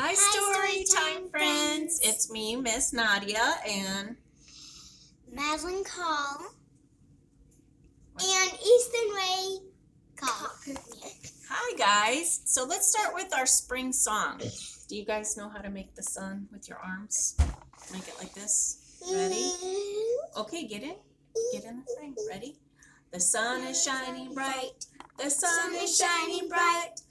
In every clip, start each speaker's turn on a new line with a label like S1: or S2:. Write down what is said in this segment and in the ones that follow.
S1: Hi, story time friends. It's me, Miss Nadia, and
S2: Madeline Call and Easton Ray Call.
S1: Hi guys. So let's start with our spring song. Do you guys know how to make the sun with your arms? Make it like this. Ready? Okay, get in. Get in the thing. Ready? The sun is shining bright. The sun is shining bright.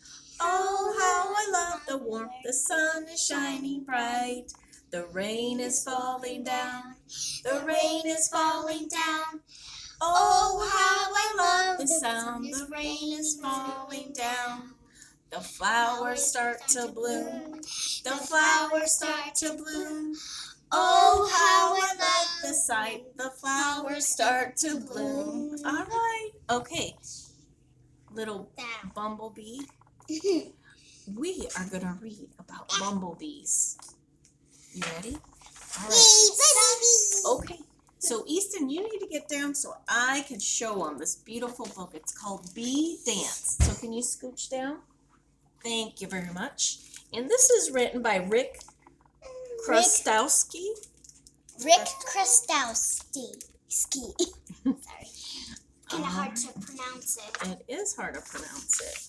S1: Oh, how I love the warmth. The sun is shining bright. The rain is falling down. The rain is falling down. Oh, how I love the sound. The rain is falling down. The flowers start to bloom. The flowers start to bloom. Oh, how I love the sight. The flowers start to bloom. All right. Okay. Little bumblebee. We are going to read about bumblebees. You ready? All right. Okay. So, Easton, you need to get down so I can show them this beautiful book. It's called Bee Dance. So, can you scooch down? Thank you very much. And this is written by Rick Chrustowski.
S2: Rick Chrustowski. Sorry. Kind of hard to pronounce it.
S1: It is hard to pronounce it.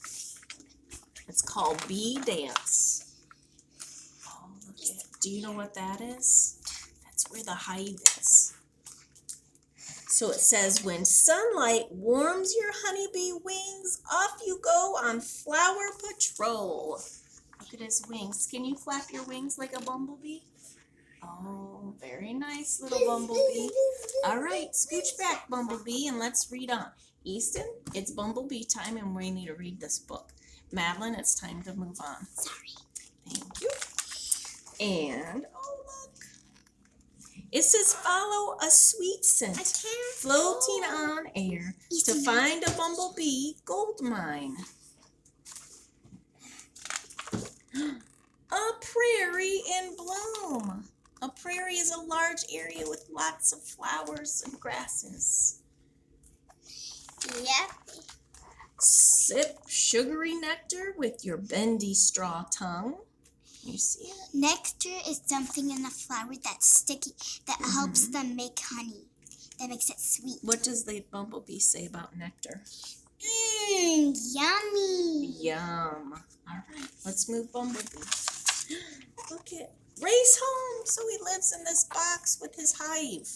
S1: It's called Bee Dance. Oh, look at it. Do you know what that is? That's where the hive is. So it says, when sunlight warms your honeybee wings, off you go on flower patrol. Look at his wings. Can you flap your wings like a bumblebee? Oh, very nice, little bumblebee. All right, scooch back, bumblebee, and let's read on. Easton, it's bumblebee time, and we need to read this book. Madeline, it's time to move on.
S2: Sorry.
S1: Thank you. And, oh, look. It says, follow a sweet scent floating on air to find a bumblebee gold mine. A prairie in bloom. A prairie is a large area with lots of flowers and grasses.
S2: Yep.
S1: Sip sugary nectar with your bendy straw tongue. You see it?
S2: Nectar is something in the flower that's sticky that helps them make honey. That makes it sweet.
S1: What does the bumblebee say about nectar?
S2: Yummy.
S1: Yum. All right, let's move bumblebee. Look at race home. So he lives in this box with his hive.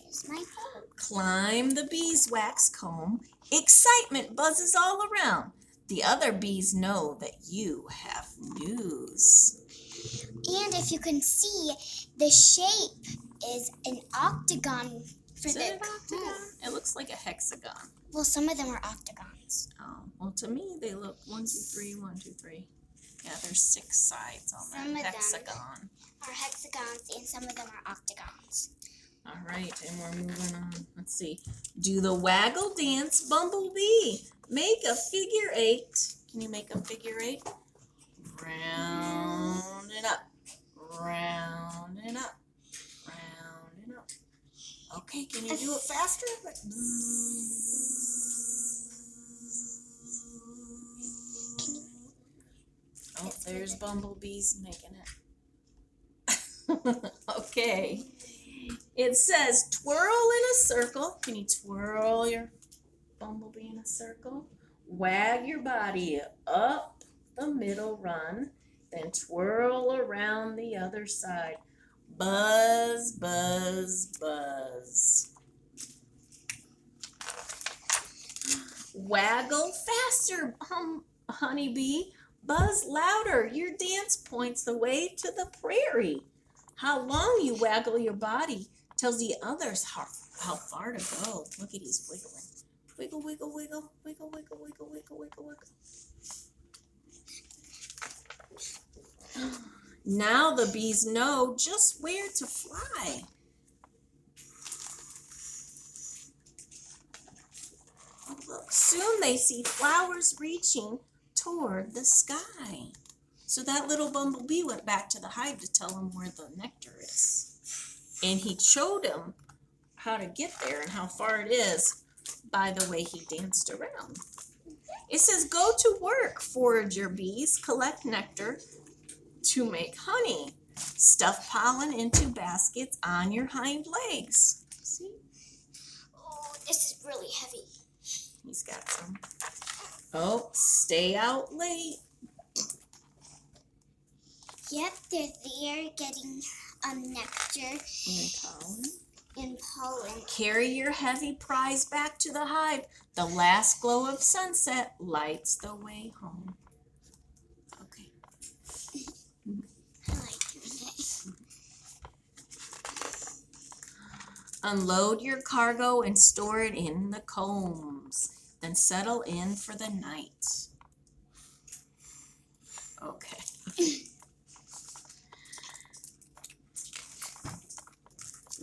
S2: Here's my home.
S1: Climb the beeswax comb. Excitement buzzes all around. The other bees know that you have news.
S2: And if you can see, the shape is an octagon for
S1: Is
S2: the
S1: it an octagon? It looks like a hexagon.
S2: Well, some of them are octagons.
S1: Oh, well, to me, they look 1, 2, 3, 1, 2, 3. Yeah, there's 6 sides on
S2: Some
S1: that
S2: of
S1: hexagon.
S2: them are hexagons, and some of them are octagons.
S1: All right, and we're moving on. Let's see. Do the waggle dance, bumblebee. Make a figure 8. Can you make a figure 8? Round and up. Round and up. Round and up. Okay, can you do it faster? Oh, there's bumblebees making it. Okay. It says twirl in a circle. Can you twirl your bumblebee in a circle? Wag your body up the middle run, then twirl around the other side. Buzz, buzz, buzz. Waggle faster, honeybee. Buzz louder. Your dance points the way to the prairie. How long you waggle your body tells the others how far to go. Look at he's wiggling. Wiggle, wiggle, wiggle, wiggle, wiggle, wiggle, wiggle, wiggle, wiggle. Now the bees know just where to fly. Oh, look, soon they see flowers reaching toward the sky. So that little bumblebee went back to the hive to tell him where the nectar is. And he showed him how to get there and how far it is by the way he danced around. It says, go to work, forage your bees, collect nectar to make honey. Stuff pollen into baskets on your hind legs. See?
S2: Oh, this is really heavy.
S1: He's got some. Oh, stay out late.
S2: Yep, they're there getting nectar
S1: And pollen.
S2: and pollen.
S1: Carry your heavy prize back to the hive. The last glow of sunset lights the way home. Okay.
S2: I like doing it.
S1: Unload your cargo and store it in the combs. Then settle in for the night. Okay.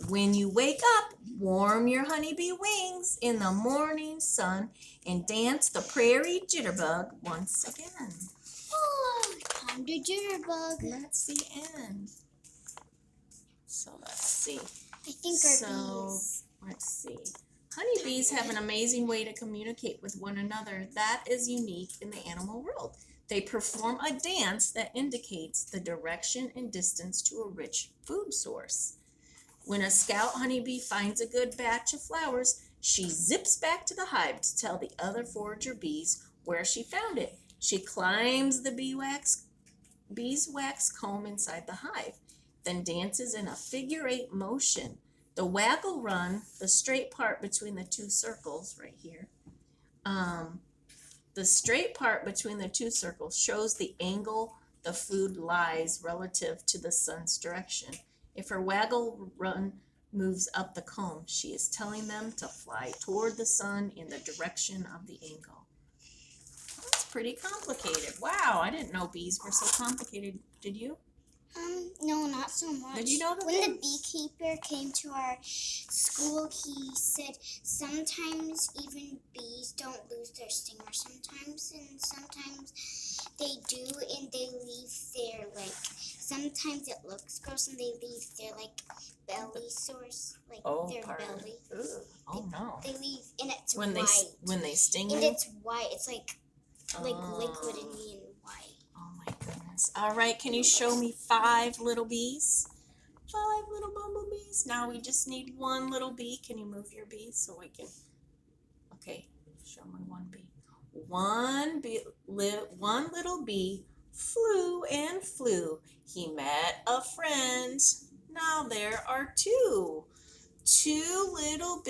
S1: When you wake up, warm your honeybee wings in the morning sun and dance the prairie jitterbug once again.
S2: Oh, time to jitterbug.
S1: That's the end. So let's see.
S2: I think our bees.
S1: Let's see. Honeybees have an amazing way to communicate with one another that is unique in the animal world. They perform a dance that indicates the direction and distance to a rich food source. When a scout honeybee finds a good batch of flowers, she zips back to the hive to tell the other forager bees where she found it. She climbs the beeswax comb inside the hive, then dances in a figure-8 motion. The waggle run, the straight part between the two circles right here, the straight part between the two circles shows the angle the food lies relative to the sun's direction. If her waggle run moves up the comb, she is telling them to fly toward the sun in the direction of the angle. That's pretty complicated. Wow, I didn't know bees were so complicated. Did you?
S2: No, not so much.
S1: Did you know that
S2: when the beekeeper came to our school, he said sometimes even bees don't lose their stinger sometimes, and sometimes they do, and they leave their, sometimes it looks gross, and they leave their, belly source, their
S1: part.
S2: belly.
S1: Ooh. Oh, no.
S2: They leave, and it's
S1: When
S2: white.
S1: when they sting
S2: and
S1: you?
S2: it's white. It's liquid and white.
S1: Oh my goodness. All right, can you show me 5 little bees? 5 little bumblebees. Now we just need 1 little bee. Can you move your bee so we can? Okay, show me 1 bee. One little bee flew and flew. He met a friend. Now there are 2. 2 little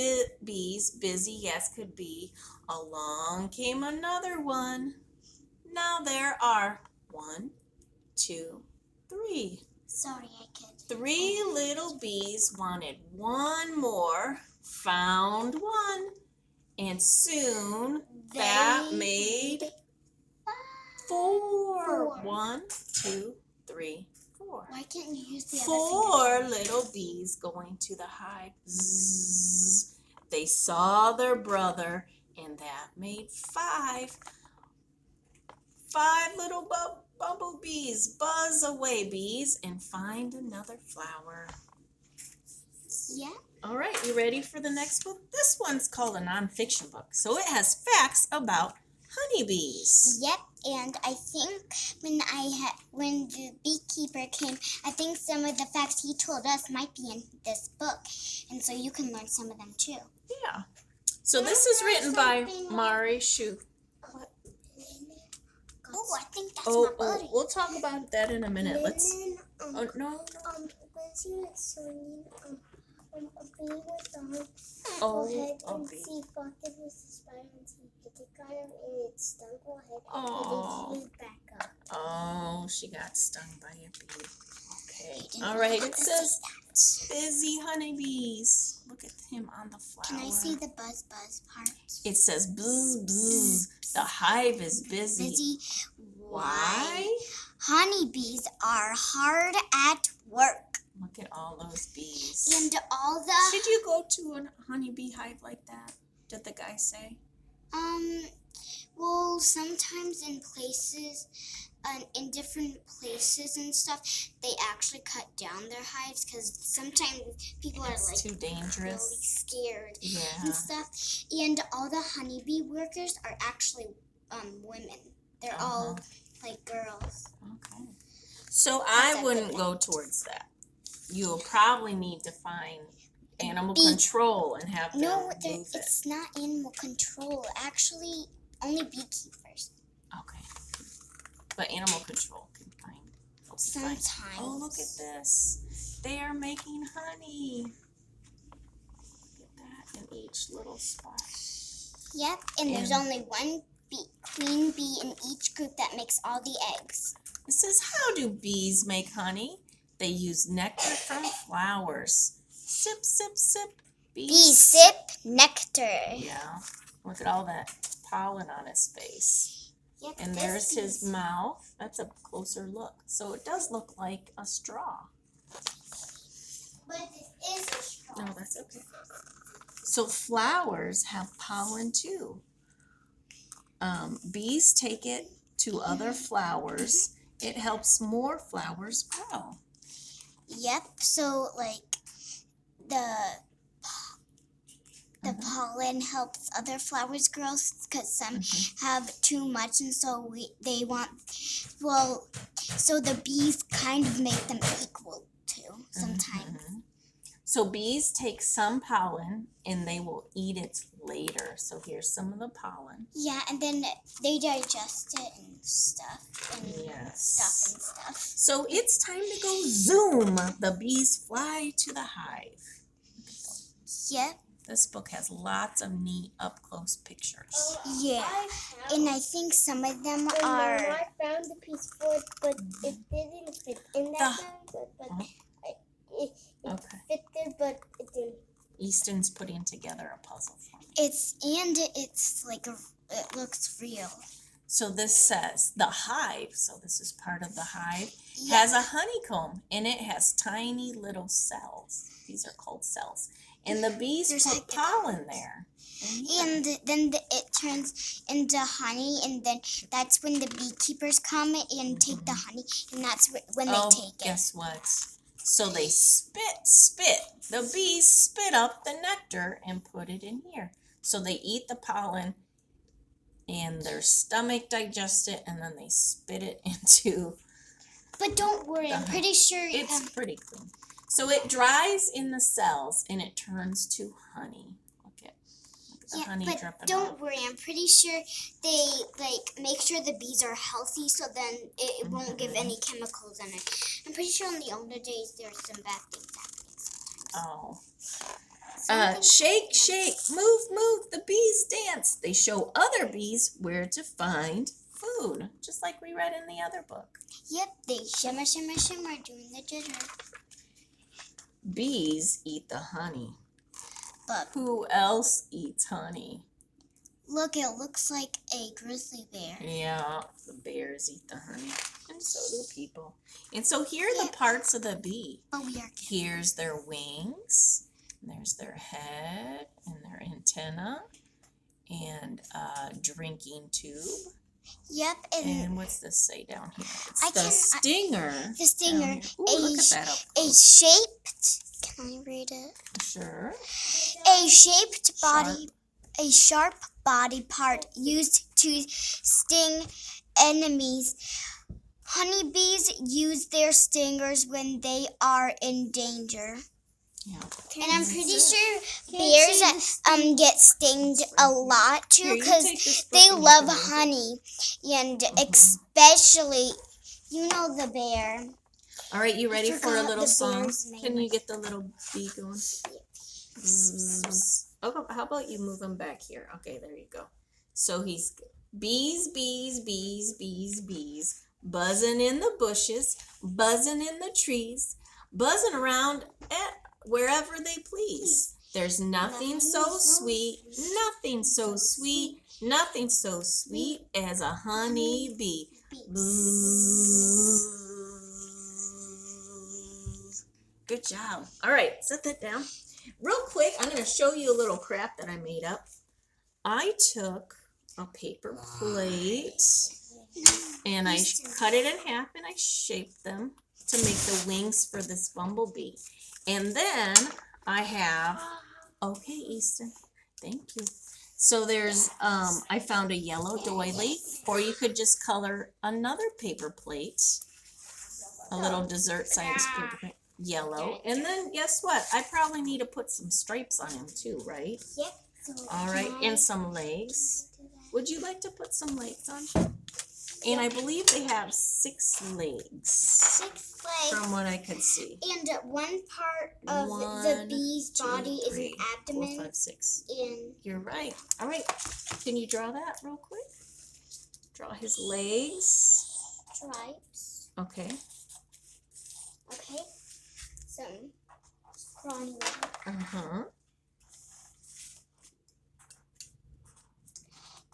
S1: bees, busy as could be. Along came another one. Now there are 1, 2, 3.
S2: Sorry, I could.
S1: 3 little bees wanted 1 more, found 1, and soon that made 4. 1, 2, 3, 4.
S2: Why can't you use the
S1: 4 little bees going to the hive. Zzz. They saw their brother, and that made 5. 5 little bumblebees. Buzz away, bees, and find another flower.
S2: Yeah.
S1: All right, you ready for the next book? This one's called a nonfiction book, so it has facts about honeybees.
S2: Yep, and I think when the beekeeper came, I think some of the facts he told us might be in this book, and so you can learn some of them too.
S1: Yeah. So this is written by Schuh.
S2: Oh, I think that's my buddy.
S1: We'll talk about that in a minute. Let's. Oh no.
S2: Buzzin is swinging a bee with a
S1: Oh,
S2: and
S1: bee.
S2: she fought it with the spider and she hit it kind of and it stung her head
S1: Oh.
S2: and then she went back up.
S1: Oh, she got stung by a bee. Okay. All right. It says busy honeybees. Look at him on the flower.
S2: Can I see the buzz part?
S1: It says buzz buzz. The hive is busy.
S2: Busy.
S1: Why?
S2: Honeybees are hard at work.
S1: Look at all those bees.
S2: And all the...
S1: Should you go to a honeybee hive like that? Did the guy say?
S2: Well, sometimes in places, in different places and stuff, they actually cut down their hives because sometimes people are
S1: too dangerous.
S2: really scared
S1: Yeah.
S2: and stuff. And all the honeybee workers are actually women. They're all like girls.
S1: Okay. So I wouldn't go towards that. You'll probably need to find animal control and have them move it.
S2: It's not animal control. Actually, only beekeepers.
S1: Okay. But animal control can find.
S2: Sometimes.
S1: Oh, look at this. They are making honey. Look at that in each little spot.
S2: Yep, and there's only one queen bee in each group that makes all the eggs.
S1: This is how do bees make honey? They use nectar from flowers. Sip, sip, sip.
S2: Bees sip nectar.
S1: Yeah. Look at all that pollen on his face.
S2: Yep,
S1: and there's his mouth. That's a closer look. So it does look like a straw.
S2: But it is a straw.
S1: No, that's okay. So flowers have pollen too. Bees take it to other flowers. It helps more flowers grow.
S2: Yep, so like the pollen helps other flowers grow because some have too much, and so so the bees kind of make them equal too sometimes.
S1: So bees take some pollen and they will eat it later. So here's some of the pollen.
S2: Yeah, and then they digest it and stuff.
S1: So it's time to go zoom. The bees fly to the hive.
S2: Yep.
S1: This book has lots of neat up-close pictures.
S2: Yeah, and I think some of them are...
S3: I found the piece for it, but it didn't fit in that bag, but it fit there, but it didn't.
S1: Easton's putting together a puzzle for me.
S2: It's like it looks real.
S1: So this says the hive, so this is part of the hive, has a honeycomb, and it has tiny little cells. These are called cells. And the bees put pollen there.
S2: And then it turns into honey, and then that's when the beekeepers come and take the honey, and that's when they take it.
S1: Guess what? So they spit. The bees spit up the nectar and put it in here. So they eat the pollen, and their stomach digests it, and then they spit it into...
S2: But don't worry, I'm pretty sure...
S1: It's pretty clean. So it dries in the cells, and it turns to honey. Look at the honey dripping out.
S2: Don't worry, I'm pretty sure they make sure the bees are healthy, so then it won't give any chemicals in it. I'm pretty sure on the older days there's some bad things happening sometimes.
S1: Shake, move, the bees dance. They show other bees where to find food, just like we read in the other book.
S2: Yep, they shimmer, doing the jitter.
S1: Bees eat the honey.
S2: But
S1: who else eats honey?
S2: Look, it looks like a grizzly bear.
S1: Yeah, the bears eat the honey, and so do people. And so here are the parts of the bee. Here's their wings, and there's their head, and their antenna, and a drinking tube.
S2: Yep.
S1: And what's this say down here? It's the stinger.
S2: The stinger.
S1: Ooh, look at that up close.
S2: A shaped... Can I read it?
S1: Sure.
S2: A shaped body... A sharp body part used to sting enemies. Honeybees use their stingers when they are in danger.
S1: Yeah.
S2: And I'm pretty sure bears get stinged a lot too because they love honey, and especially, the bear.
S1: All right, you ready for a little song? Can you get the little bee going? Oh, how about you move him back here? Okay, there you go. So he's bees, buzzing in the bushes, buzzing in the trees, buzzing around at wherever they please. There's nothing so sweet, nothing so sweet, nothing so sweet as a honey bee. Good job. All right, set that down. Real quick, I'm going to show you a little craft that I made up. I took a paper plate and I cut it in half and I shaped them to make the wings for this bumblebee. And then I have, okay, Easton, thank you. So there's, I found a yellow doily, or you could just color another paper plate, a little dessert size paper plate, yellow. And then guess what? I probably need to put some stripes on him too, right?
S2: Yep.
S1: All right, and some legs. Would you like to put some legs on him? And I believe they have 6 legs.
S2: 6 legs.
S1: From what I could see.
S2: And one part of the bee's body is an abdomen.
S1: 4, 5, 6.
S2: And
S1: you're right. All right. Can you draw that real quick? Draw his legs.
S2: Stripes.
S1: Okay.
S2: Okay. Some drawing legs.
S1: Uh-huh.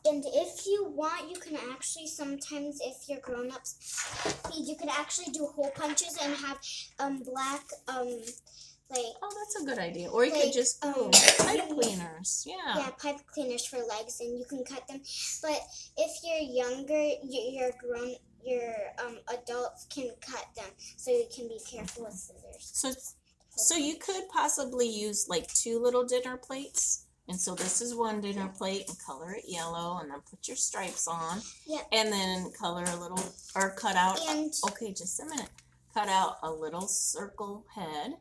S2: And if you want, you can actually sometimes, if you're grown-ups, you could actually do hole punches and have black, like...
S1: Oh, that's a good idea. Or you could just glue pipe cleaners. Yeah.
S2: Yeah, pipe cleaners for legs, and you can cut them. But if you're younger, your adults can cut them, so you can be careful with scissors.
S1: So you could possibly use like 2 little dinner plates. And so this is one dinner plate, and color it yellow, and then put your stripes on.
S2: Yep.
S1: And then color a little, or cut out,
S2: And
S1: okay, just a minute. Cut out a little circle head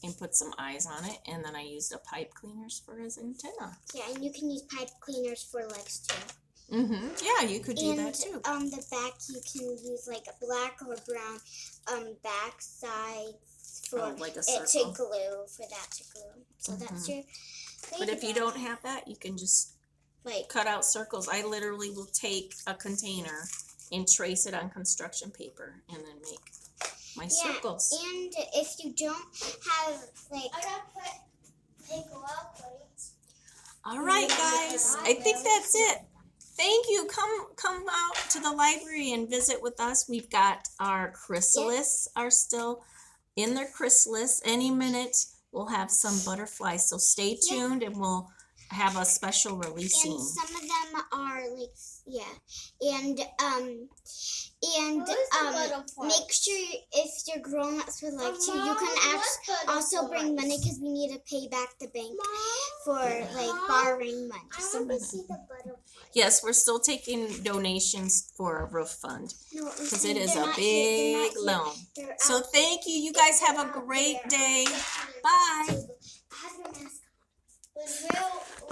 S1: and put some eyes on it. And then I used a pipe cleaners for his antenna.
S2: yeah, and you can use pipe cleaners for legs too.
S1: Mm-hmm. Yeah, you could do
S2: And
S1: that too.
S2: on the back, you can use like a black or brown back sides for
S1: like a
S2: it
S1: circle.
S2: to glue, for that to glue. So that's your...
S1: But if you don't have that, you can just
S2: like
S1: cut out circles. I literally will take a container and trace it on construction paper and then make my circles.
S2: And if you don't have like... I gotta take a while, please.
S1: All right, guys. I think that's it. Thank you. Come out to the library and visit with us. We've got our chrysalises are still in their chrysalis. Any minute we'll have some butterflies. So stay tuned and we'll have a special releasing.
S2: And some of them are like make sure if you're grown-ups would like to, you can also bring money because we need to pay back the bank for like borrowing money.
S3: I want to see the butterfly.
S1: Yes, we're still taking donations for a roof fund because it is a
S2: They're
S1: big
S2: not here.
S1: loan.
S2: They're
S1: So
S2: out.
S1: thank you. You guys have a great day. Bye.
S2: I have your mask on.